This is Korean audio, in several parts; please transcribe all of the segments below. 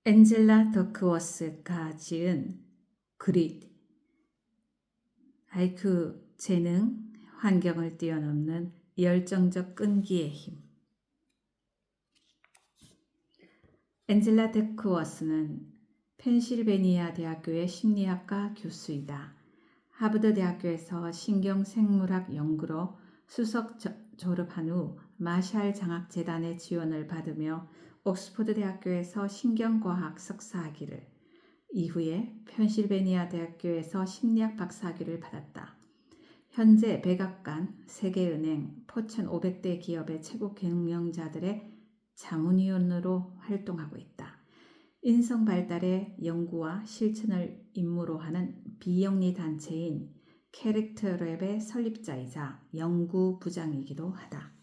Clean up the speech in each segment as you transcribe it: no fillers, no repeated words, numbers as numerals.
엔젤라 더크워스가 지은 그릿, IQ, 재능, 환경을 뛰어넘는 열정적 끈기의 힘. 엔젤라 더크워스는 펜실베니아 대학교의 심리학과 교수이다. 하버드 대학교에서 신경생물학 연구로 수석 졸업한 후 마샬 장학재단의 지원을 받으며 옥스퍼드 대학교에서 신경과학 석사학위를, 이후에 펜실베니아 대학교에서 심리학 박사학위를 받았다. 현재 백악관, 세계은행, 포천 500대 기업의 최고 경영자들의 자문위원으로 활동하고 있다. 인성 발달의 연구와 실천을 임무로 하는 비영리 단체인 캐릭터랩의 설립자이자 연구부장이기도 하다.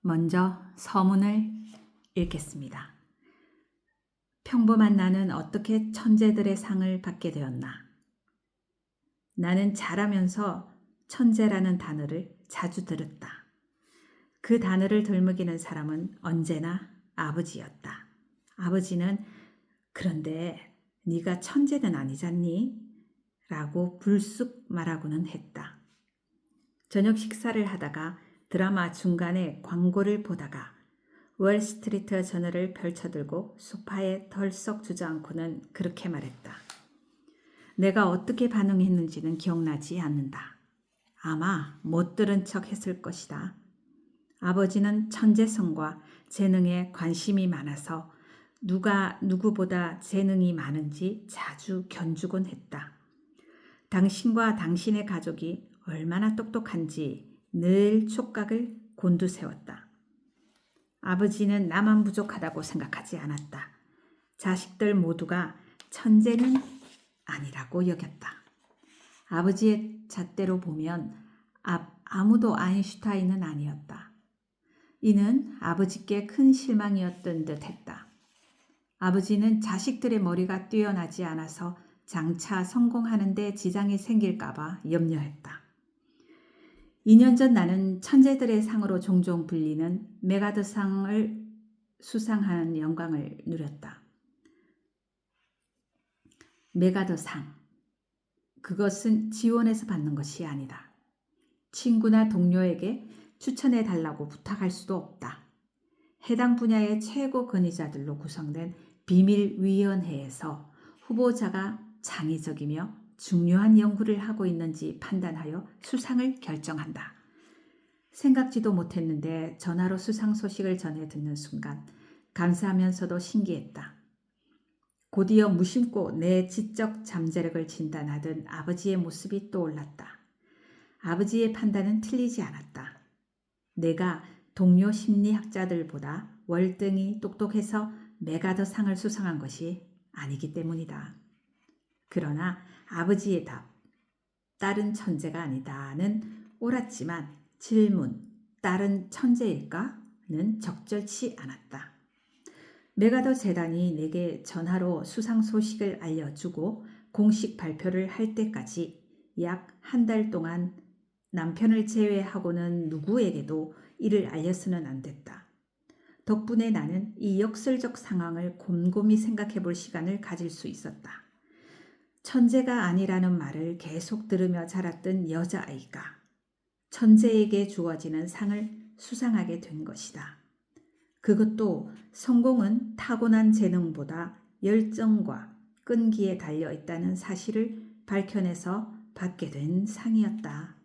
먼저 서문을 읽겠습니다. 평범한 나는 어떻게 천재들의 상을 받게 되었나? 나는 자라면서 천재라는 단어를 자주 들었다. 그 단어를 덜먹이는 사람은 언제나 아버지였다. 아버지는 그런데 네가 천재는 아니잖니? 라고 불쑥 말하고는 했다. 저녁 식사를 하다가 드라마 중간에 광고를 보다가 월스트리트 저널을 펼쳐들고 소파에 덜썩 주저앉고는 그렇게 말했다. 내가 어떻게 반응했는지는 기억나지 않는다. 아마 못 들은 척 했을 것이다. 아버지는 천재성과 재능에 관심이 많아서 누가 누구보다 재능이 많은지 자주 견주곤 했다. 당신과 당신의 가족이 얼마나 똑똑한지 늘 촉각을 곤두세웠다. 아버지는 나만 부족하다고 생각하지 않았다. 자식들 모두가 천재는 아니라고 여겼다. 아버지의 잣대로 보면 아무도 아인슈타인은 아니었다. 이는 아버지께 큰 실망이었던 듯 했다. 아버지는 자식들의 머리가 뛰어나지 않아서 장차 성공하는 데 지장이 생길까봐 염려했다. 2년 전 나는 천재들의 상으로 종종 불리는 메가더상을 수상하는 영광을 누렸다. 메가더상. 그것은 지원해서 받는 것이 아니다. 친구나 동료에게 추천해 달라고 부탁할 수도 없다. 해당 분야의 최고 권위자들로 구성된 비밀위원회에서 후보자가 창의적이며 중요한 연구를 하고 있는지 판단하여 수상을 결정한다. 생각지도 못했는데 전화로 수상 소식을 전해 듣는 순간 감사하면서도 신기했다. 곧이어 무심코 내 지적 잠재력을 진단하던 아버지의 모습이 떠올랐다. 아버지의 판단은 틀리지 않았다. 내가 동료 심리학자들보다 월등히 똑똑해서 메가더상을 수상한 것이 아니기 때문이다. 그러나 아버지의 답, 딸은 천재가 아니다는 옳았지만 질문, 딸은 천재일까?는 적절치 않았다. 메가더 재단이 내게 전화로 수상 소식을 알려주고 공식 발표를 할 때까지 약 한 달 동안 남편을 제외하고는 누구에게도 이를 알려서는 안 됐다. 덕분에 나는 이 역설적 상황을 곰곰이 생각해 볼 시간을 가질 수 있었다. 천재가 아니라는 말을 계속 들으며 자랐던 여자아이가 천재에게 주어지는 상을 수상하게 된 것이다. 그것도 성공은 타고난 재능보다 열정과 끈기에 달려 있다는 사실을 밝혀내서 받게 된 상이었다.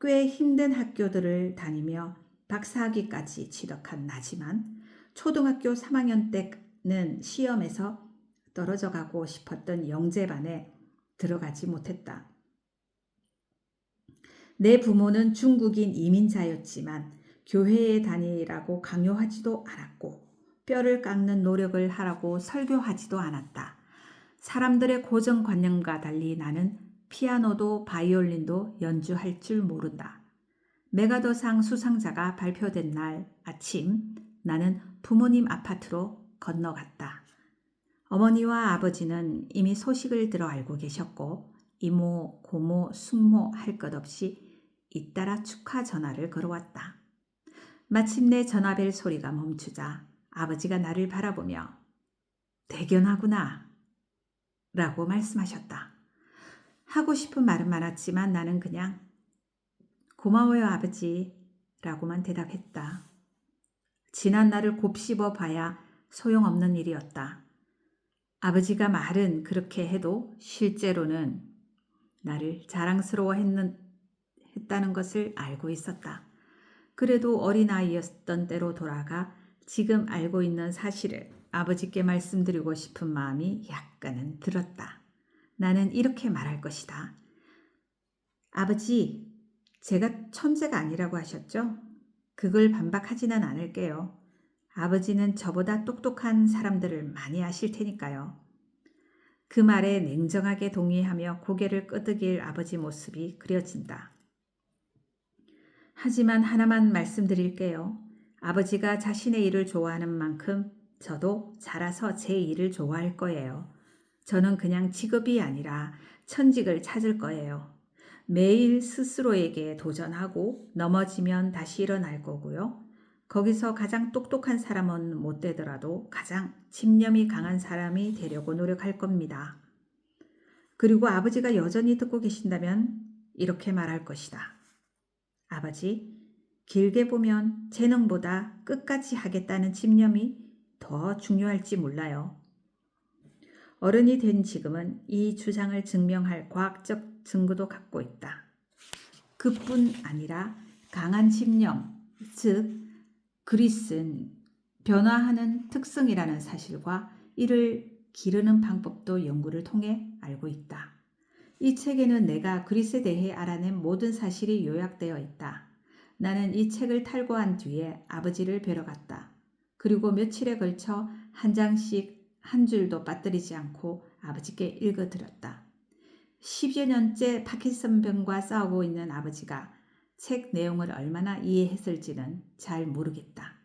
꽤 힘든 학교들을 다니며 박사학위까지 취득한 나지만 초등학교 3학년 때는 시험에서 떨어져 가고 싶었던 영재반에 들어가지 못했다. 내 부모는 중국인 이민자였지만 교회에 다니라고 강요하지도 않았고 뼈를 깎는 노력을 하라고 설교하지도 않았다. 사람들의 고정관념과 달리 나는 피아노도 바이올린도 연주할 줄 모른다. 메가더상 수상자가 발표된 날 아침 나는 부모님 아파트로 건너갔다. 어머니와 아버지는 이미 소식을 들어 알고 계셨고 이모, 고모, 숙모 할 것 없이 잇따라 축하 전화를 걸어왔다. 마침내 전화벨 소리가 멈추자 아버지가 나를 바라보며 대견하구나 라고 말씀하셨다. 하고 싶은 말은 많았지만 나는 그냥 고마워요 아버지 라고만 대답했다. 지난 날을 곱씹어 봐야 소용없는 일이었다. 아버지가 말은 그렇게 해도 실제로는 나를 했다는 것을 알고 있었다. 그래도 어린아이였던 때로 돌아가 지금 알고 있는 사실을 아버지께 말씀드리고 싶은 마음이 약간은 들었다. 나는 이렇게 말할 것이다. 아버지, 제가 천재가 아니라고 하셨죠? 그걸 반박하지는 않을게요. 아버지는 저보다 똑똑한 사람들을 많이 아실 테니까요. 그 말에 냉정하게 동의하며 고개를 끄덕일 아버지 모습이 그려진다. 하지만 하나만 말씀드릴게요. 아버지가 자신의 일을 좋아하는 만큼 저도 자라서 제 일을 좋아할 거예요. 저는 그냥 직업이 아니라 천직을 찾을 거예요. 매일 스스로에게 도전하고 넘어지면 다시 일어날 거고요. 거기서 가장 똑똑한 사람은 못 되더라도 가장 집념이 강한 사람이 되려고 노력할 겁니다. 그리고 아버지가 여전히 듣고 계신다면 이렇게 말할 것이다. 아버지, 길게 보면 재능보다 끝까지 하겠다는 집념이 더 중요할지 몰라요. 어른이 된 지금은 이 주장을 증명할 과학적 증거도 갖고 있다. 그뿐 아니라 강한 집념, 즉 그릿은 변화하는 특성이라는 사실과 이를 기르는 방법도 연구를 통해 알고 있다. 이 책에는 내가 그릿에 대해 알아낸 모든 사실이 요약되어 있다. 나는 이 책을 탈고한 뒤에 아버지를 뵈러 갔다. 그리고 며칠에 걸쳐 한 장씩 한 줄도 빠뜨리지 않고 아버지께 읽어드렸다. 10여 년째 파킨슨병과 싸우고 있는 아버지가 책 내용을 얼마나 이해했을지는 잘 모르겠다.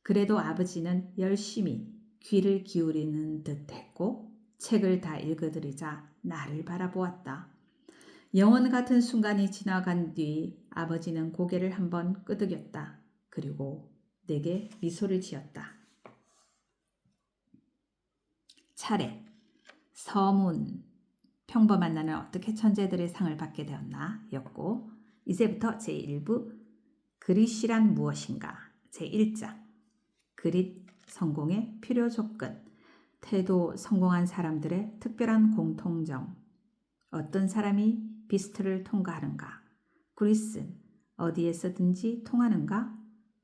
그래도 아버지는 열심히 귀를 기울이는 듯 했고 책을 다 읽어드리자 나를 바라보았다. 영원 같은 순간이 지나간 뒤 아버지는 고개를 한번 끄덕였다. 그리고 내게 미소를 지었다. 차례, 서문, 평범한 나는 어떻게 천재들의 상을 받게 되었나 였고 이제부터 제1부 그릿이란 무엇인가 제1장 그릿 성공의 필요 조건 태도 성공한 사람들의 특별한 공통점 어떤 사람이 비스트를 통과하는가 그릿은 어디에서든지 통하는가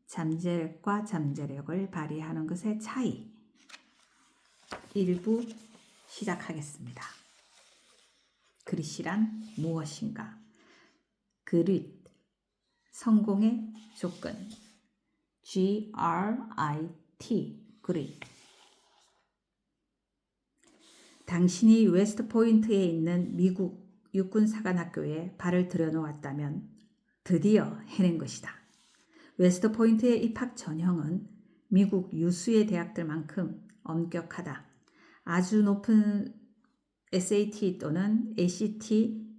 잠재력과 잠재력을 발휘하는 것의 차이 1부 시작하겠습니다. 그릿이란 무엇인가? 그릿, 성공의 조건, GRIT, 그릿. 당신이 웨스트포인트에 있는 미국 육군사관학교에 발을 들여놓았다면 드디어 해낸 것이다. 웨스트포인트의 입학 전형은 미국 유수의 대학들만큼 엄격하다. 아주 높은 SAT 또는 ACT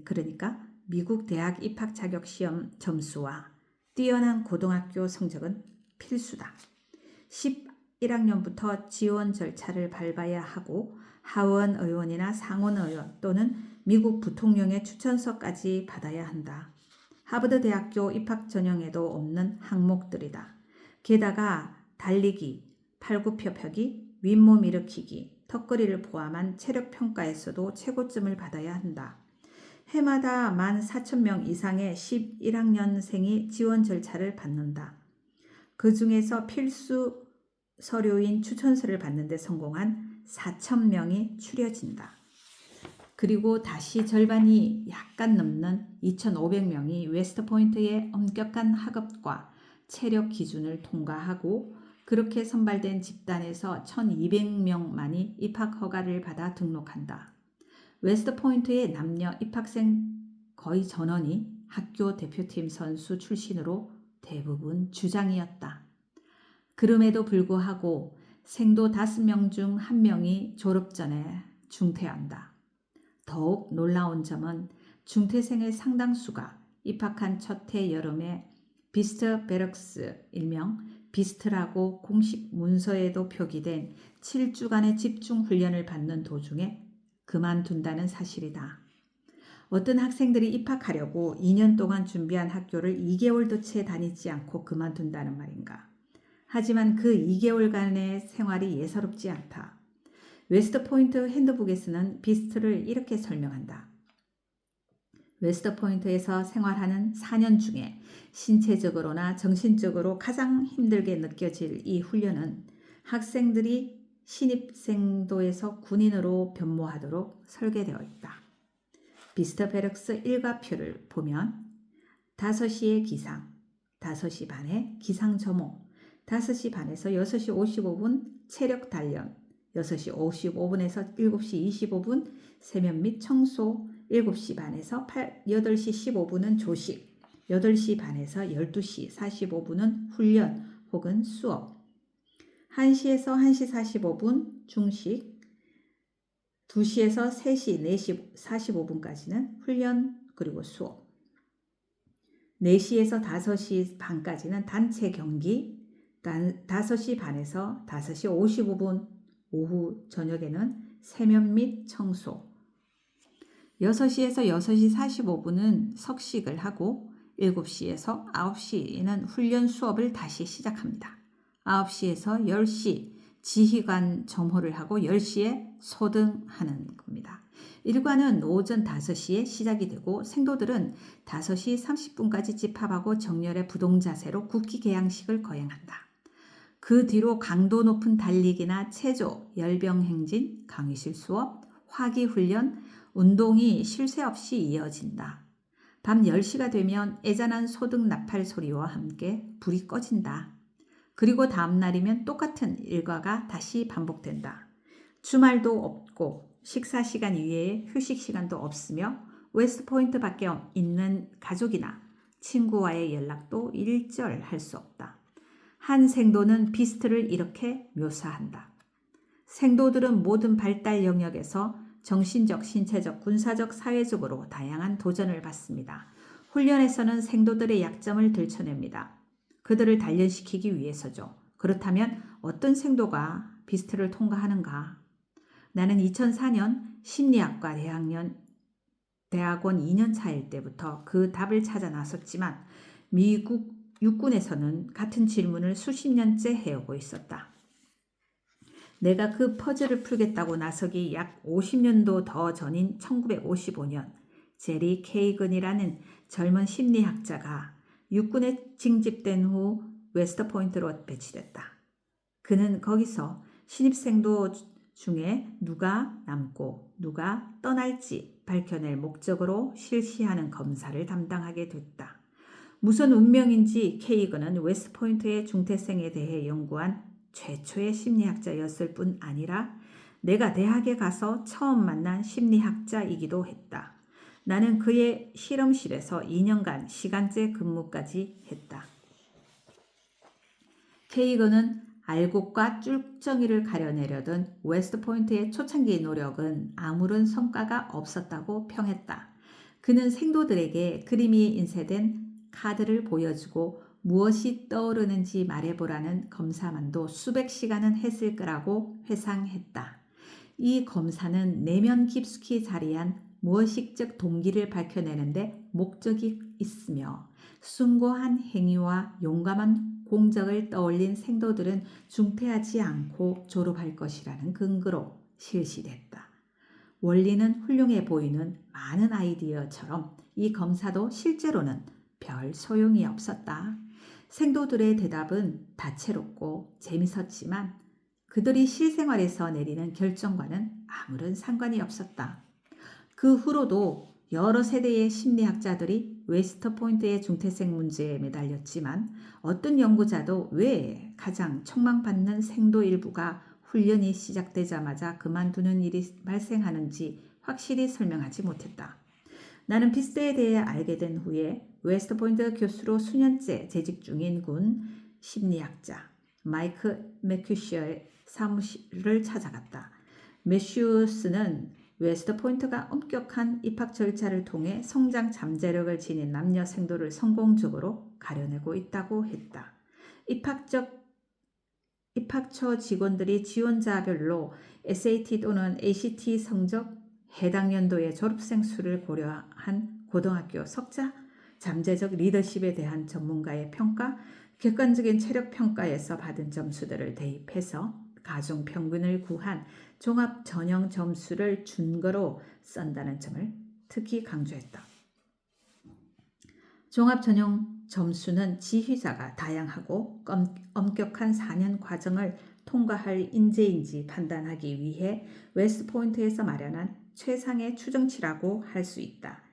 그러니까 미국 대학 입학 자격 시험 점수와 뛰어난 고등학교 성적은 필수다. 11학년부터 지원 절차를 밟아야 하고 하원 의원이나 상원 의원 또는 미국 부통령의 추천서까지 받아야 한다. 하버드 대학교 입학 전형에도 없는 항목들이다. 게다가 달리기, 팔굽혀펴기, 윗몸 일으키기, 턱걸이를 포함한 체력평가에서도 최고점을 받아야 한다. 해마다 14,000명 이상의 11학년생이 지원 절차를 받는다. 그 중에서 필수 서류인 추천서를 받는 데 성공한 4,000명이 추려진다. 그리고 다시 절반이 약간 넘는 2,500명이 웨스트포인트의 엄격한 학업과 체력 기준을 통과하고 그렇게 선발된 집단에서 1,200명만이 입학 허가를 받아 등록한다. 웨스트포인트의 남녀 입학생 거의 전원이 학교 대표팀 선수 출신으로 대부분 주장이었다. 그럼에도 불구하고 생도 5명 중 1명이 졸업 전에 중퇴한다. 더욱 놀라운 점은 중퇴생의 상당수가 입학한 첫 해 여름에 비스트 베럭스 일명 비스트라고 공식 문서에도 표기된 7주간의 집중 훈련을 받는 도중에 그만둔다는 사실이다. 어떤 학생들이 입학하려고 2년 동안 준비한 학교를 2개월도 채 다니지 않고 그만둔다는 말인가. 하지만 그 2개월간의 생활이 예사롭지 않다. 웨스트포인트 핸드북에서는 비스트를 이렇게 설명한다. 웨스트포인트에서 생활하는 4년 중에 신체적으로나 정신적으로 가장 힘들게 느껴질 이 훈련은 학생들이 신입생도에서 군인으로 변모하도록 설계되어 있다. 비스트 베럭스 일과표를 보면 5시에 기상, 5시 반에 기상 점호, 5시 반에서 6시 55분 체력 단련, 6시 55분에서 7시 25분 세면 및 청소, 7시 반에서 8시 15분은 조식, 8시 반에서 12시 45분은 훈련 혹은 수업, 1시에서 1시 45분 중식, 2시에서 3시, 4시 45분까지는 훈련 그리고 수업, 4시에서 5시 반까지는 단체 경기, 5시 반에서 5시 55분 오후 저녁에는 세면 및 청소, 6시에서 6시 45분은 석식을 하고 7시에서 9시에는 훈련 수업을 다시 시작합니다. 9시에서 10시 지휘관 점호를 하고 10시에 소등하는 겁니다. 일과는 오전 5시에 시작이 되고 생도들은 5시 30분까지 집합하고 정렬의 부동 자세로 국기 개양식을 거행한다. 그 뒤로 강도 높은 달리기나 체조, 열병행진, 강의실 수업, 화기훈련, 운동이 쉴 새 없이 이어진다. 밤 10시가 되면 애잔한 소등 나팔 소리와 함께 불이 꺼진다. 그리고 다음 날이면 똑같은 일과가 다시 반복된다. 주말도 없고 식사 시간 이외에 휴식 시간도 없으며 웨스트포인트 밖에 있는 가족이나 친구와의 연락도 일절할 수 없다. 한 생도는 비스트를 이렇게 묘사한다. 생도들은 모든 발달 영역에서 정신적, 신체적, 군사적, 사회적으로 다양한 도전을 받습니다. 훈련에서는 생도들의 약점을 들춰냅니다. 그들을 단련시키기 위해서죠. 그렇다면 어떤 생도가 비스트를 통과하는가? 나는 2004년 심리학과 대학원 2년 차일 때부터 그 답을 찾아 나섰지만 미국 육군에서는 같은 질문을 수십 년째 해오고 있었다. 내가 그 퍼즐을 풀겠다고 나서기 약 50년도 더 전인 1955년 제리 케이건이라는 젊은 심리학자가 육군에 징집된 후 웨스트포인트로 배치됐다. 그는 거기서 신입생도 중에 누가 남고 누가 떠날지 밝혀낼 목적으로 실시하는 검사를 담당하게 됐다. 무슨 운명인지 케이건은 웨스트포인트의 중퇴생에 대해 연구한 최초의 심리학자였을 뿐 아니라 내가 대학에 가서 처음 만난 심리학자이기도 했다. 나는 그의 실험실에서 2년간 시간제 근무까지 했다. 케이건은 알곡과 쫄정이를 가려내려던 웨스트포인트의 초창기 노력은 아무런 성과가 없었다고 평했다. 그는 생도들에게 그림이 인쇄된 카드를 보여주고 무엇이 떠오르는지 말해보라는 검사만도 수백 시간은 했을 거라고 회상했다. 이 검사는 내면 깊숙이 자리한 무의식적 동기를 밝혀내는데 목적이 있으며 숭고한 행위와 용감한 공적을 떠올린 생도들은 중퇴하지 않고 졸업할 것이라는 근거로 실시됐다. 원리는 훌륭해 보이는 많은 아이디어처럼 이 검사도 실제로는 별 소용이 없었다. 생도들의 대답은 다채롭고 재밌었지만 그들이 실생활에서 내리는 결정과는 아무런 상관이 없었다. 그 후로도 여러 세대의 심리학자들이 웨스트포인트의 중퇴생 문제에 매달렸지만 어떤 연구자도 왜 가장 촉망받는 생도 일부가 훈련이 시작되자마자 그만두는 일이 발생하는지 확실히 설명하지 못했다. 나는 비스트에 대해 알게 된 후에 웨스트포인트 교수로 수년째 재직 중인 군 심리학자 마이크 매큐셔의 사무실을 찾아갔다. 매슈스는 웨스트포인트가 엄격한 입학 절차를 통해 성장 잠재력을 지닌 남녀 생도를 성공적으로 가려내고 있다고 했다. 입학처 직원들이 지원자별로 SAT 또는 ACT 성적, 해당 연도의 졸업생 수를 고려한 고등학교 석자, 잠재적 리더십에 대한 전문가의 평가, 객관적인 체력 평가에서 받은 점수들을 대입해서 가중 평균을 구한 종합 전형 점수를 준거로 쓴다는 점을 특히 강조했다. 종합 전형 점수는 지휘자가 다양하고 엄격한 4년 과정을 통과할 인재인지 판단하기 위해 웨스트포인트에서 마련한 최상의 추정치라고 할 수 있다.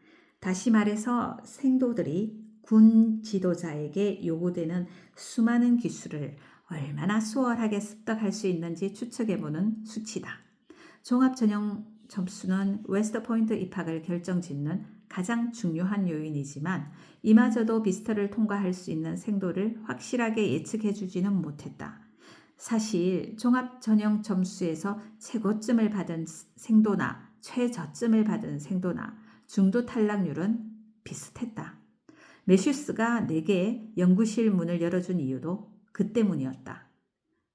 다시 말해서 생도들이 군 지도자에게 요구되는 수많은 기술을 얼마나 수월하게 습득할 수 있는지 추측해보는 수치다. 종합 전형 점수는 웨스트포인트 입학을 결정짓는 가장 중요한 요인이지만 이마저도 비스터를 통과할 수 있는 생도를 확실하게 예측해주지는 못했다. 사실 종합 전형 점수에서 최고점을 받은 생도나 최저점을 받은 생도나 중도 탈락률은 비슷했다. 매슈스가 내게 연구실 문을 열어준 이유도 그 때문이었다.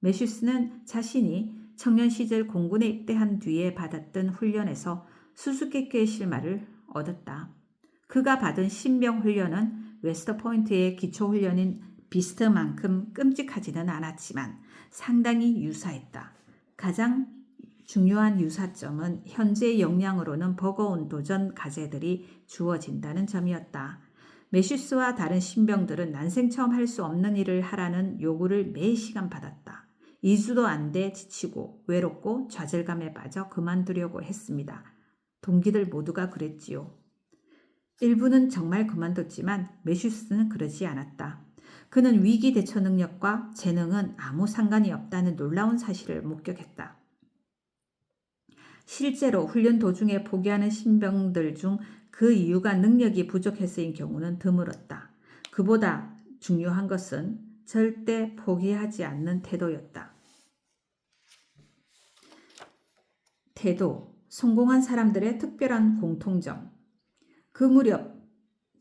매슈스는 자신이 청년 시절 공군에 입대한 뒤에 받았던 훈련에서 수수께끼의 실마를 얻었다. 그가 받은 신병 훈련은 웨스트포인트의 기초훈련인 비스트만큼 끔찍하지는 않았지만 상당히 유사했다. 가장 중요한 유사점은 현재 역량으로는 버거운 도전 과제들이 주어진다는 점이었다. 매슈스와 다른 신병들은 난생 처음 할 수 없는 일을 하라는 요구를 매 시간 받았다. 2주도 안 돼 지치고 외롭고 좌절감에 빠져 그만두려고 했습니다. 동기들 모두가 그랬지요. 일부는 정말 그만뒀지만 매슈스는 그러지 않았다. 그는 위기 대처 능력과 재능은 아무 상관이 없다는 놀라운 사실을 목격했다. 실제로 훈련 도중에 포기하는 신병들 중 그 이유가 능력이 부족해서인 경우는 드물었다. 그보다 중요한 것은 절대 포기하지 않는 태도였다. 태도, 성공한 사람들의 특별한 공통점. 그 무렵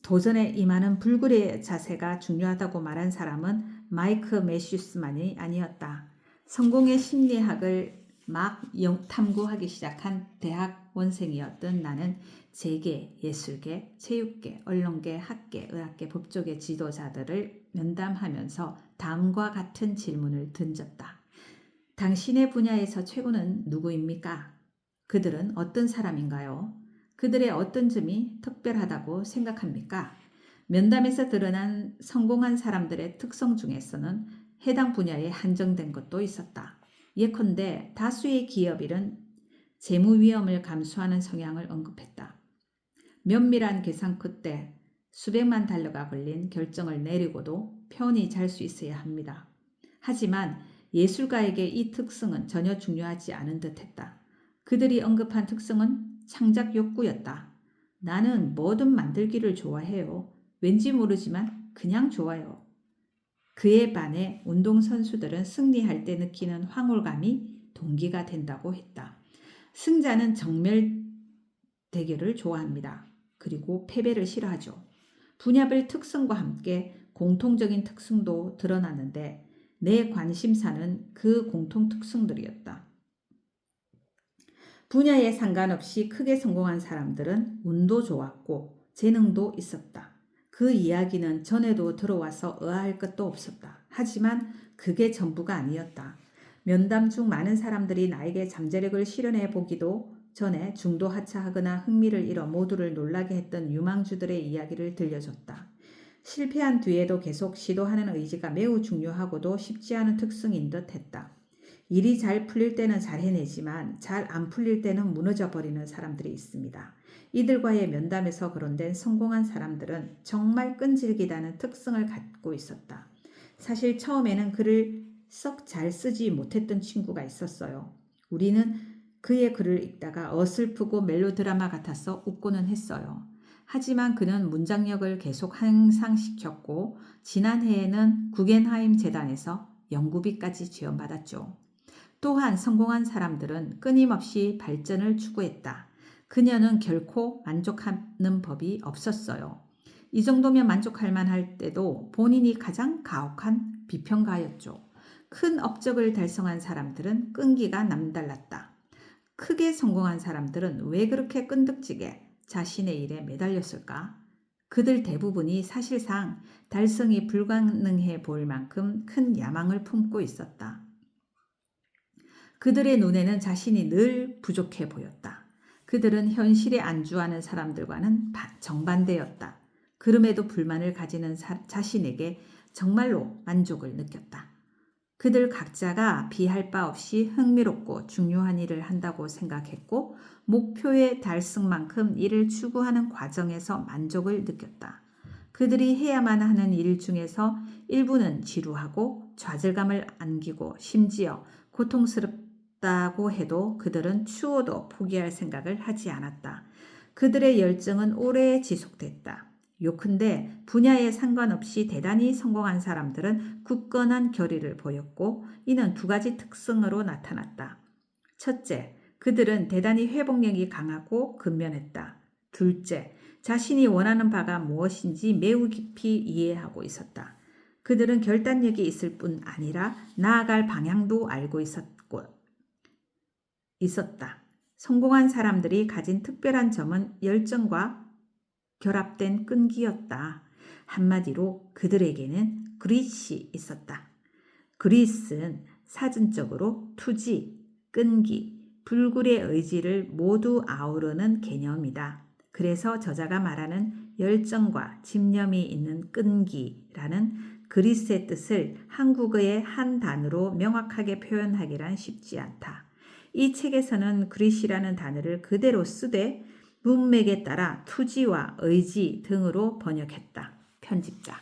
도전에 임하는 불굴의 자세가 중요하다고 말한 사람은 마이크 매슈스만이 아니었다. 성공의 심리학을 막 탐구하기 시작한 대학원생이었던 나는 재계, 예술계, 체육계, 언론계, 학계, 의학계, 법조계 지도자들을 면담하면서 다음과 같은 질문을 던졌다. 당신의 분야에서 최고는 누구입니까? 그들은 어떤 사람인가요? 그들의 어떤 점이 특별하다고 생각합니까? 면담에서 드러난 성공한 사람들의 특성 중에서는 해당 분야에 한정된 것도 있었다. 예컨대 다수의 기업일은 재무 위험을 감수하는 성향을 언급했다. 면밀한 계산 끝에 수백만 달러가 걸린 결정을 내리고도 편히 잘 수 있어야 합니다. 하지만 예술가에게 이 특성은 전혀 중요하지 않은 듯했다. 그들이 언급한 특성은 창작 욕구였다. 나는 뭐든 만들기를 좋아해요. 왠지 모르지만 그냥 좋아요. 그에 반해 운동선수들은 승리할 때 느끼는 황홀감이 동기가 된다고 했다. 승자는 정멸 대결을 좋아합니다. 그리고 패배를 싫어하죠. 분야별 특성과 함께 공통적인 특성도 드러났는데 내 관심사는 그 공통 특성들이었다. 분야에 상관없이 크게 성공한 사람들은 운도 좋았고 재능도 있었다. 그 이야기는 전에도 들어와서 의아할 것도 없었다. 하지만 그게 전부가 아니었다. 면담 중 많은 사람들이 나에게 잠재력을 실현해 보기도 전에 중도 하차하거나 흥미를 잃어 모두를 놀라게 했던 유망주들의 이야기를 들려줬다. 실패한 뒤에도 계속 시도하는 의지가 매우 중요하고도 쉽지 않은 특성인 듯 했다. 일이 잘 풀릴 때는 잘 해내지만 잘 안 풀릴 때는 무너져 버리는 사람들이 있습니다. 이들과의 면담에서 거론된 성공한 사람들은 정말 끈질기다는 특성을 갖고 있었다. 사실 처음에는 글을 썩 잘 쓰지 못했던 친구가 있었어요. 우리는 그의 글을 읽다가 어슬프고 멜로드라마 같아서 웃고는 했어요. 하지만 그는 문장력을 계속 향상시켰고 지난해에는 구겐하임 재단에서 연구비까지 지원받았죠. 또한 성공한 사람들은 끊임없이 발전을 추구했다. 그녀는 결코 만족하는 법이 없었어요. 이 정도면 만족할 만할 때도 본인이 가장 가혹한 비평가였죠. 큰 업적을 달성한 사람들은 끈기가 남달랐다. 크게 성공한 사람들은 왜 그렇게 끈덕지게 자신의 일에 매달렸을까? 그들 대부분이 사실상 달성이 불가능해 보일 만큼 큰 야망을 품고 있었다. 그들의 눈에는 자신이 늘 부족해 보였다. 그들은 현실에 안주하는 사람들과는 정반대였다. 그럼에도 불만을 가지는 자신에게 정말로 만족을 느꼈다. 그들 각자가 비할 바 없이 흥미롭고 중요한 일을 한다고 생각했고 목표의 달성만큼 이를 추구하는 과정에서 만족을 느꼈다. 그들이 해야만 하는 일 중에서 일부는 지루하고 좌절감을 안기고 심지어 고통스럽다고 해도 그들은 추워도 포기할 생각을 하지 않았다. 그들의 열정은 오래 지속됐다. 요컨대 분야에 상관없이 대단히 성공한 사람들은 굳건한 결의를 보였고 이는 두 가지 특성으로 나타났다. 첫째, 그들은 대단히 회복력이 강하고 근면했다. 둘째, 자신이 원하는 바가 무엇인지 매우 깊이 이해하고 있었다. 그들은 결단력이 있을 뿐 아니라 나아갈 방향도 알고 있었다. 성공한 사람들이 가진 특별한 점은 열정과 결합된 끈기였다. 한마디로 그들에게는 그릿이 있었다. 그릿은 사전적으로 투지, 끈기, 불굴의 의지를 모두 아우르는 개념이다. 그래서 저자가 말하는 열정과 집념이 있는 끈기라는 그릿의 뜻을 한국어의 한 단어로 명확하게 표현하기란 쉽지 않다. 이 책에서는 그릿이라는 단어를 그대로 쓰되 문맥에 따라 투지와 의지 등으로 번역했다. 편집자.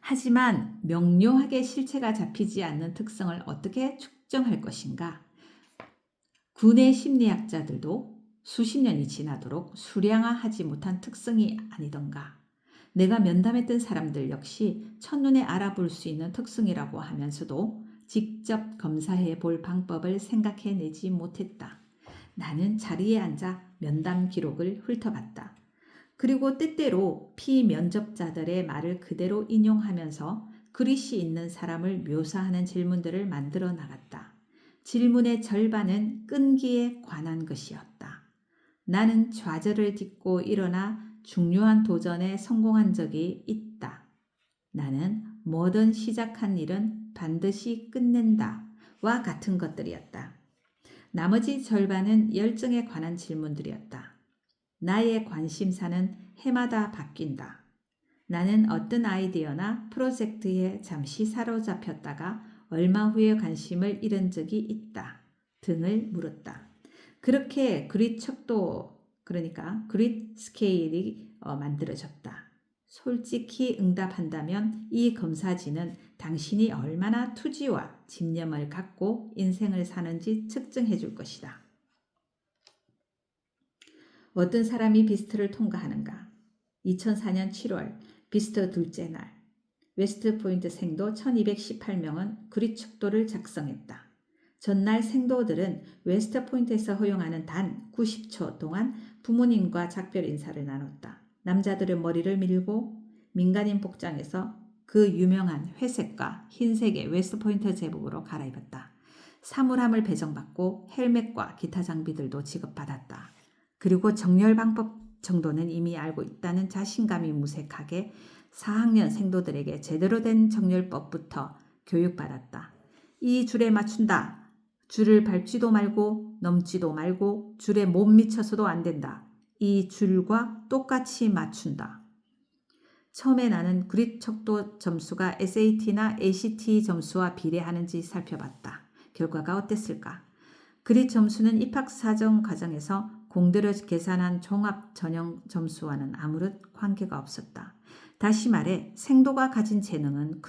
하지만 명료하게 실체가 잡히지 않는 특성을 어떻게 측정할 것인가? 군의 심리학자들도 수십 년이 지나도록 수량화하지 못한 특성이 아니던가. 내가 면담했던 사람들 역시 첫눈에 알아볼 수 있는 특성이라고 하면서도 직접 검사해 볼 방법을 생각해내지 못했다. 나는 자리에 앉아 면담 기록을 훑어봤다. 그리고 때때로 피면접자들의 말을 그대로 인용하면서 그릿이 있는 사람을 묘사하는 질문들을 만들어 나갔다. 질문의 절반은 끈기에 관한 것이었다. 나는 좌절을 딛고 일어나 중요한 도전에 성공한 적이 있다. 나는 뭐든 시작한 일은 반드시 끝낸다. 와 같은 것들이었다. 나머지 절반은 열정에 관한 질문들이었다. 나의 관심사는 해마다 바뀐다. 나는 어떤 아이디어나 프로젝트에 잠시 사로잡혔다가 얼마 후에 관심을 잃은 적이 있다. 등을 물었다. 그렇게 그릿 척도, 그러니까 그릿 스케일이 만들어졌다. 솔직히 응답한다면 이 검사지는 당신이 얼마나 투지와 집념을 갖고 인생을 사는지 측정해 줄 것이다. 어떤 사람이 비스트를 통과하는가? 2004년 7월 비스트 둘째 날 웨스트포인트 생도 1218명은 그릿 척도를 작성했다. 전날 생도들은 웨스트포인트에서 허용하는 단 90초 동안 부모님과 작별 인사를 나눴다. 남자들은 머리를 밀고 민간인 복장에서 그 유명한 회색과 흰색의 웨스트포인트 제복으로 갈아입었다. 사물함을 배정받고 헬멧과 기타 장비들도 지급받았다. 그리고 정렬 방법 정도는 이미 알고 있다는 자신감이 무색하게 4학년 생도들에게 제대로 된 정렬법부터 교육받았다. 이 줄에 맞춘다. 줄을 밟지도 말고 넘지도 말고 줄에 못 미쳐서도 안 된다. 이 줄과 똑같이 맞춘다. 처음에 나는 그릿 척도 점수가 SAT나 ACT 점수와 비례하는지 살펴봤다. 결과가 어땠을까? 그릿 점수는 입학사정 과정에서 공들여 계산한 종합 전형 점수와는 아무런 관계가 없었다. 다시 말해 생도가 가진 재능은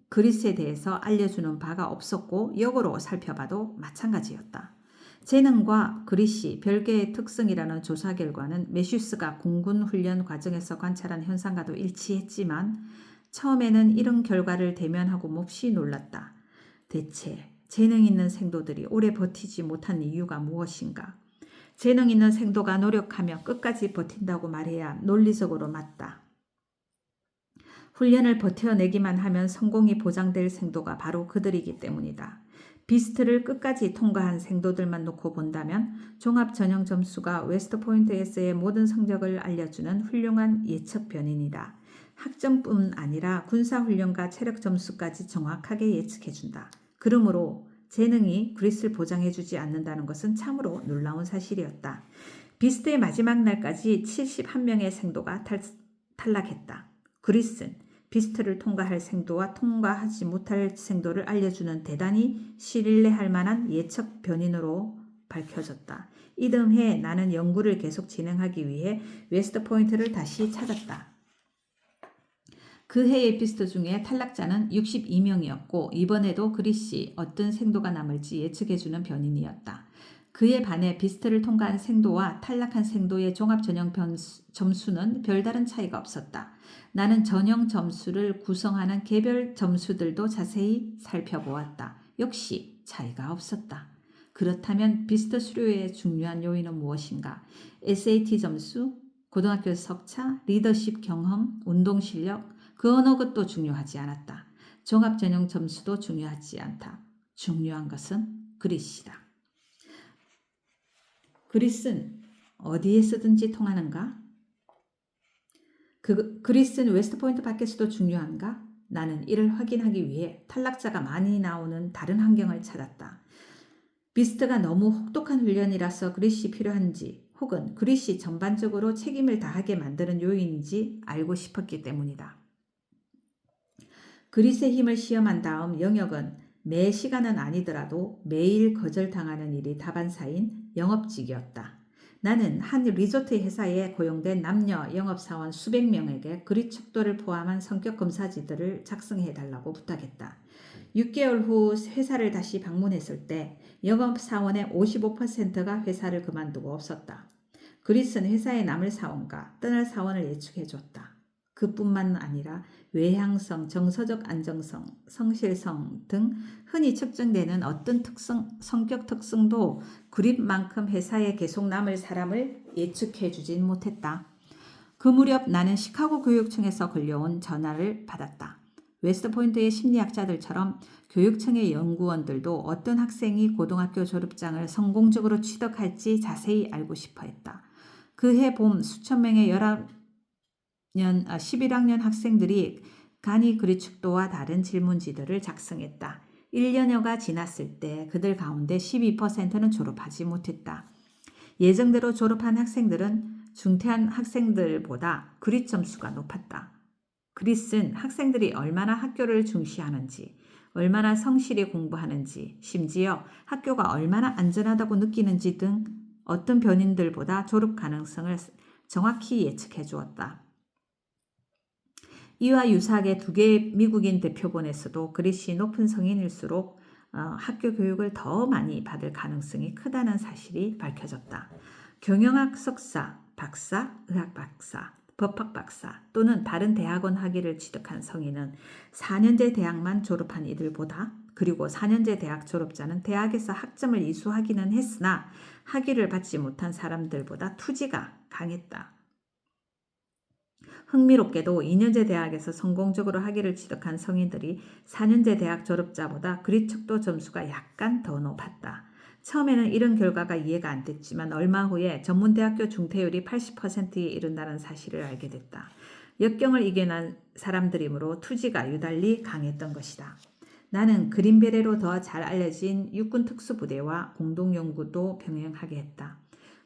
그릿에 대해서 알려주는 바가 없었고 역으로 살펴봐도 마찬가지였다. 재능과 그릿이 별개의 특성이라는 조사 결과는 매슈스가 공군 훈련 과정에서 관찰한 현상과도 일치했지만 처음에는 이런 결과를 대면하고 몹시 놀랐다. 대체 재능 있는 생도들이 오래 버티지 못한 이유가 무엇인가? 재능 있는 생도가 노력하며 끝까지 버틴다고 말해야 논리적으로 맞다. 훈련을 버텨내기만 하면 성공이 보장될 생도가 바로 그들이기 때문이다. 비스트를 끝까지 통과한 생도들만 놓고 본다면 종합 전형 점수가 웨스트포인트에서의 모든 성적을 알려주는 훌륭한 예측 변인이다. 학점뿐 아니라 군사훈련과 체력 점수까지 정확하게 예측해준다. 그러므로 재능이 그릿을 보장해주지 않는다는 것은 참으로 놀라운 사실이었다. 비스트의 마지막 날까지 71명의 생도가 탈락했다. 그릿은 비스트를 통과할 생도와 통과하지 못할 생도를 알려주는 대단히 신뢰할 만한 예측 변인으로 밝혀졌다. 이듬해 나는 연구를 계속 진행하기 위해 웨스트포인트를 다시 찾았다. 그 해의 비스트 중에 탈락자는 62명이었고 이번에도 그릿이 어떤 생도가 남을지 예측해주는 변인이었다. 그에 반해 비스트를 통과한 생도와 탈락한 생도의 종합 전형 점수는 별다른 차이가 없었다. 나는 전형 점수를 구성하는 개별 점수들도 자세히 살펴보았다. 역시 차이가 없었다. 그렇다면 비스트 수료의 중요한 요인은 무엇인가? SAT 점수, 고등학교 석차, 리더십 경험, 운동 실력, 그 어느 것도 중요하지 않았다. 종합 전형 점수도 중요하지 않다. 중요한 것은 그릿이다. 그릿은 어디에 쓰든지 통하는가? 그릿은 웨스트포인트 밖에서도 중요한가? 나는 이를 확인하기 위해 탈락자가 많이 나오는 다른 환경을 찾았다. 비스트가 너무 혹독한 훈련이라서 그릿이 필요한지 혹은 그릿이 전반적으로 책임을 다하게 만드는 요인인지 알고 싶었기 때문이다. 그릿의 힘을 시험한 다음 영역은 매 시간은 아니더라도 매일 거절당하는 일이 다반사인 영업직이었다. 나는 한 리조트 회사에 고용된 남녀 영업사원 수백 명에게 그릿 척도를 포함한 성격 검사지들을 작성해달라고 부탁했다. 6개월 후 회사를 다시 방문했을 때 영업사원의 55%가 회사를 그만두고 없었다. 그릿은 회사에 남을 사원과 떠날 사원을 예측해줬다. 그뿐만 아니라 외향성, 정서적 안정성, 성실성 등 흔히 측정되는 어떤 성격 특성도 그릿만큼 회사에 계속 남을 사람을 예측해주진 못했다. 그 무렵 나는 시카고 교육청에서 걸려온 전화를 받았다. 웨스트포인트의 심리학자들처럼 교육청의 연구원들도 어떤 학생이 고등학교 졸업장을 성공적으로 취득할지 자세히 알고 싶어 했다. 그해 봄 수천 명의 11학년 학생들이 간이 그릿 척도와 다른 질문지들을 작성했다. 1년여가 지났을 때 그들 가운데 12%는 졸업하지 못했다. 예정대로 졸업한 학생들은 중퇴한 학생들보다 그릿 점수가 높았다. 그릿은 학생들이 얼마나 학교를 중시하는지, 얼마나 성실히 공부하는지, 심지어 학교가 얼마나 안전하다고 느끼는지 등 어떤 변인들보다 졸업 가능성을 정확히 예측해 주었다. 이와 유사하게 두 개의 미국인 대표본에서도 그릿이 높은 성인일수록 학교 교육을 더 많이 받을 가능성이 크다는 사실이 밝혀졌다. 경영학 석사, 박사, 의학 박사, 법학 박사 또는 다른 대학원 학위를 취득한 성인은 4년제 대학만 졸업한 이들보다 그리고 4년제 대학 졸업자는 대학에서 학점을 이수하기는 했으나 학위를 받지 못한 사람들보다 투지가 강했다. 흥미롭게도 2년제 대학에서 성공적으로 학위를 취득한 성인들이 4년제 대학 졸업자보다 그릿 척도 점수가 약간 더 높았다. 처음에는 이런 결과가 이해가 안 됐지만 얼마 후에 전문대학교 중퇴율이 80%에 이른다는 사실을 알게 됐다. 역경을 이겨낸 사람들이므로 투지가 유달리 강했던 것이다. 나는 그린베레로 더 잘 알려진 육군 특수부대와 공동연구도 병행하게 했다.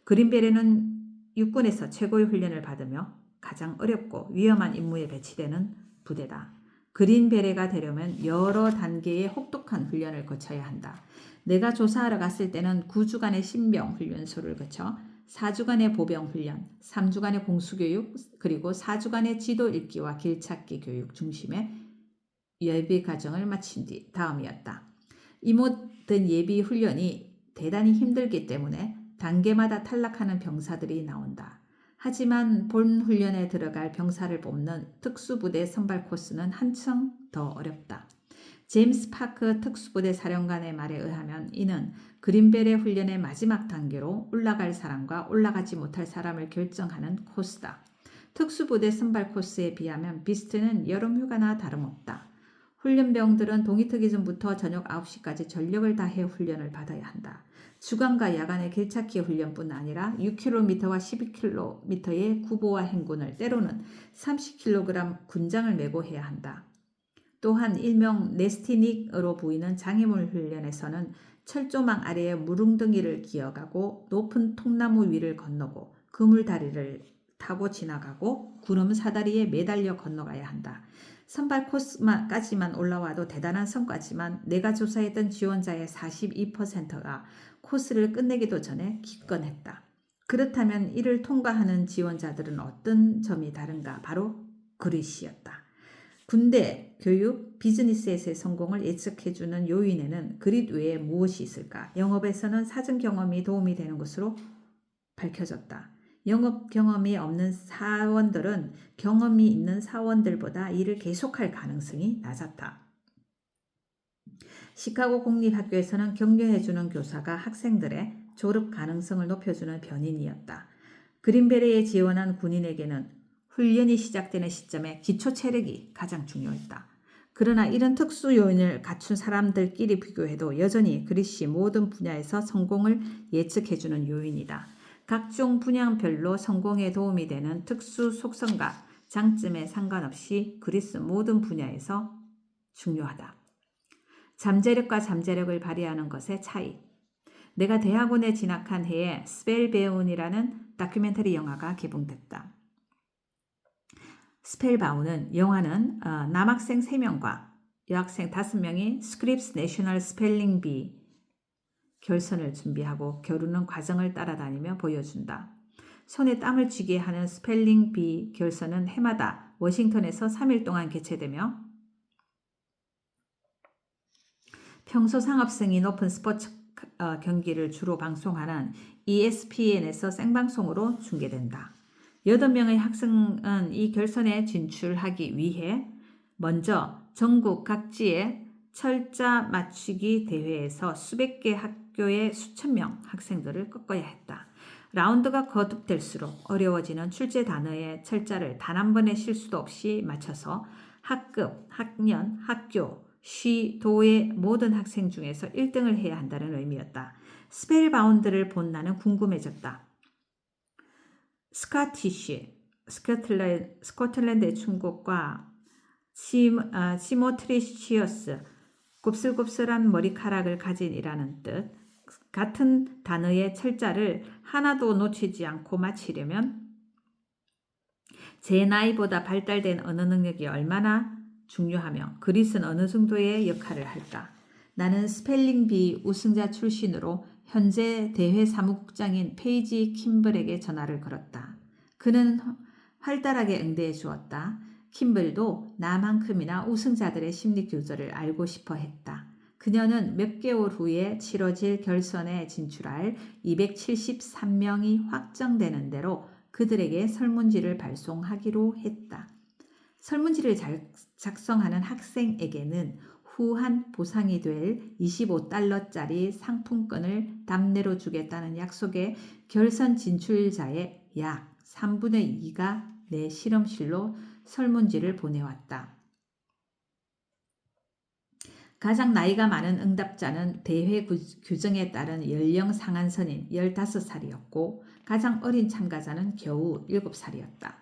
그린베레는 육군에서 최고의 훈련을 받으며 가장 어렵고 위험한 임무에 배치되는 부대다. 그린베레가 되려면 여러 단계의 혹독한 훈련을 거쳐야 한다. 내가 조사하러 갔을 때는 9주간의 신병 훈련소를 거쳐 4주간의 보병 훈련, 3주간의 공수교육, 그리고 4주간의 지도 읽기와 길찾기 교육 중심의 예비 과정을 마친 뒤 다음이었다. 이 모든 예비 훈련이 대단히 힘들기 때문에 단계마다 탈락하는 병사들이 나온다. 하지만 본 훈련에 들어갈 병사를 뽑는 특수부대 선발 코스는 한층 더 어렵다. 제임스 파크 특수부대 사령관의 말에 의하면 이는 그린벨의 훈련의 마지막 단계로 올라갈 사람과 올라가지 못할 사람을 결정하는 코스다. 특수부대 선발 코스에 비하면 비스트는 여름휴가나 다름없다. 훈련병들은 동이 트기 전부터 저녁 9시까지 전력을 다해 훈련을 받아야 한다. 주간과 야간의 길찾기 훈련뿐 아니라 6km와 12km의 구보와 행군을 때로는 30kg 군장을 메고 해야 한다. 또한 일명 네스티닉으로 보이는 장애물 훈련에서는 철조망 아래에 무릉덩이를 기어가고 높은 통나무 위를 건너고 그물다리를 타고 지나가고 구름 사다리에 매달려 건너가야 한다. 선발 코스까지만 올라와도 대단한 성과지만 내가 조사했던 지원자의 42%가 코스를 끝내기도 전에 기권했다. 그렇다면 이를 통과하는 지원자들은 어떤 점이 다른가? 바로 그릿이었다. 군대, 교육, 비즈니스에서의 성공을 예측해주는 요인에는 그릿 외에 무엇이 있을까? 영업에서는 사전 경험이 도움이 되는 것으로 밝혀졌다. 영업 경험이 없는 사원들은 경험이 있는 사원들보다 일을 계속할 가능성이 낮았다. 시카고 공립학교에서는 격려해주는 교사가 학생들의 졸업 가능성을 높여주는 변인이었다. 그린베리에 지원한 군인에게는 훈련이 시작되는 시점에 기초 체력이 가장 중요했다. 그러나 이런 특수 요인을 갖춘 사람들끼리 비교해도 여전히 그릿이 모든 분야에서 성공을 예측해주는 요인이다. 각종 분야별로 성공에 도움이 되는 특수 속성과 장점에 상관없이 그릿은 모든 분야에서 중요하다. 잠재력과 잠재력을 발휘하는 것의 차이. 내가 대학원에 진학한 해에 스펠바운이라는 다큐멘터리 영화가 개봉됐다. 스펠바운은 영화는 남학생 3명과 여학생 5명이 스크립스 내셔널 스펠링 비 결선을 준비하고 겨루는 과정을 따라다니며 보여준다. 손에 땀을 쥐게 하는 스펠링 비 결선은 해마다 워싱턴에서 3일 동안 개최되며 평소 상업성이 높은 스포츠 경기를 주로 방송하는 ESPN에서 생방송으로 중계된다. 8명의 학생은 이 결선에 진출하기 위해 먼저 전국 각지의 철자 맞추기 대회에서 수백 개 학교의 수천 명 학생들을 꺾어야 했다. 라운드가 거듭될수록 어려워지는 출제 단어의 철자를 단 한 번의 실수도 없이 맞춰서 학급, 학년, 학교, 시, 도의 모든 학생 중에서 1등을 해야 한다는 의미였다. 스펠바운드를 본 나는 궁금해졌다. 스코틀랜드의 충곡과 시모트리시어스, 곱슬곱슬한 머리카락을 가진 이라는 뜻, 같은 단어의 철자를 하나도 놓치지 않고 맞히려면 제 나이보다 발달된 언어 능력이 얼마나 중요하며 그릿은 어느 정도의 역할을 할까? 나는 스펠링비 우승자 출신으로 현재 대회 사무국장인 페이지 킴블에게 전화를 걸었다. 그는 활달하게 응대해 주었다. 킴블도 나만큼이나 우승자들의 심리 규절을 알고 싶어 했다. 그녀는 몇 개월 후에 치러질 결선에 진출할 273명이 확정되는 대로 그들에게 설문지를 발송하기로 했다. 설문지를 작성하는 학생에게는 후한 보상이 될 $25짜리 상품권을 답례로 주겠다는 약속에 결선 진출자의 약 3분의 2가 내 실험실로 설문지를 보내왔다. 가장 나이가 많은 응답자는 대회 규정에 따른 연령 상한선인 15살이었고 가장 어린 참가자는 겨우 7살이었다.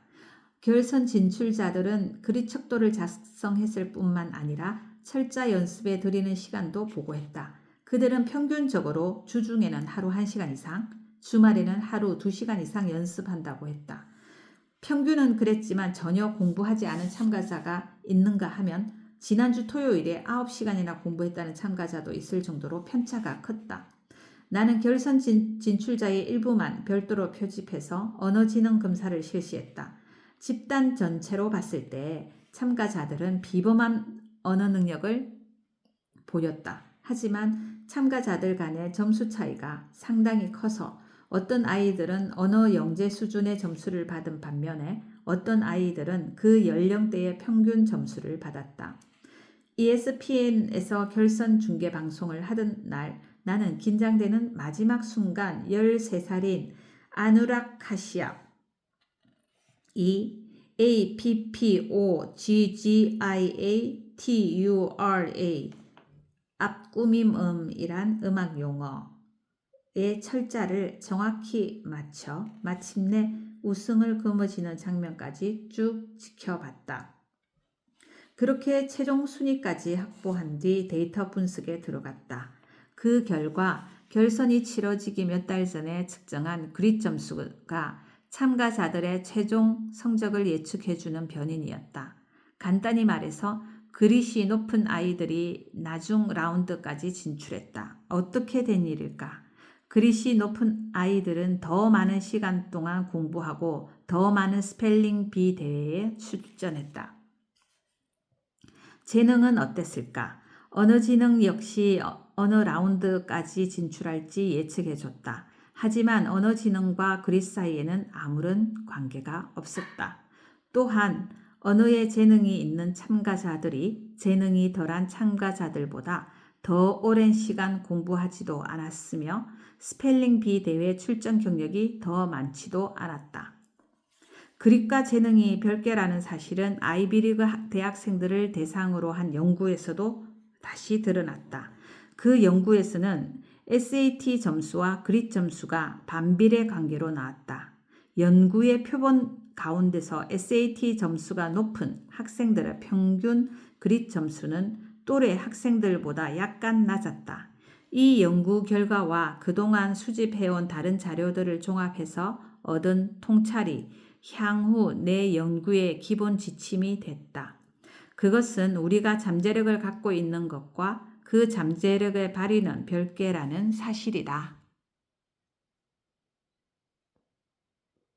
결선 진출자들은 그릿 척도를 작성했을 뿐만 아니라 철자 연습에 들이는 시간도 보고했다. 그들은 평균적으로 주중에는 하루 1시간 이상, 주말에는 하루 2시간 이상 연습한다고 했다. 평균은 그랬지만 전혀 공부하지 않은 참가자가 있는가 하면 지난주 토요일에 9시간이나 공부했다는 참가자도 있을 정도로 편차가 컸다. 나는 결선 진출자의 일부만 별도로 표집해서 언어지능 검사를 실시했다. 집단 전체로 봤을 때 참가자들은 비범한 언어 능력을 보였다. 하지만 참가자들 간의 점수 차이가 상당히 커서 어떤 아이들은 언어 영재 수준의 점수를 받은 반면에 어떤 아이들은 그 연령대의 평균 점수를 받았다. ESPN에서 결선 중계 방송을 하던 날 나는 긴장되는 마지막 순간 13살인 아누락 카시압 이 APPOGGIATURA 앞꾸밈음이란 음악 용어의 철자를 정확히 맞춰 마침내 우승을 거머쥐는 장면까지 쭉 지켜봤다. 그렇게 최종 순위까지 확보한 뒤 데이터 분석에 들어갔다. 그 결과 결선이 치러지기 몇 달 전에 측정한 그릿 점수가 참가자들의 최종 성적을 예측해주는 변인이었다. 간단히 말해서 그릿이 높은 아이들이 나중 라운드까지 진출했다. 어떻게 된 일일까? 그릿이 높은 아이들은 더 많은 시간 동안 공부하고 더 많은 스펠링 비 대회에 출전했다. 재능은 어땠을까? 언어지능 역시 어느 라운드까지 진출할지 예측해줬다. 하지만 언어지능과 그릿 사이에는 아무런 관계가 없었다. 또한 언어에 재능이 있는 참가자들이 재능이 덜한 참가자들보다 더 오랜 시간 공부하지도 않았으며 스펠링 비 대회 출전 경력이 더 많지도 않았다. 그릿과 재능이 별개라는 사실은 아이비리그 대학생들을 대상으로 한 연구에서도 다시 드러났다. 그 연구에서는 SAT 점수와 그릿 점수가 반비례 관계로 나왔다. 연구의 표본 가운데서 SAT 점수가 높은 학생들의 평균 그릿 점수는 또래 학생들보다 약간 낮았다. 이 연구 결과와 그동안 수집해온 다른 자료들을 종합해서 얻은 통찰이 향후 내 연구의 기본 지침이 됐다. 그것은 우리가 잠재력을 갖고 있는 것과 그 잠재력의 발휘는 별개라는 사실이다.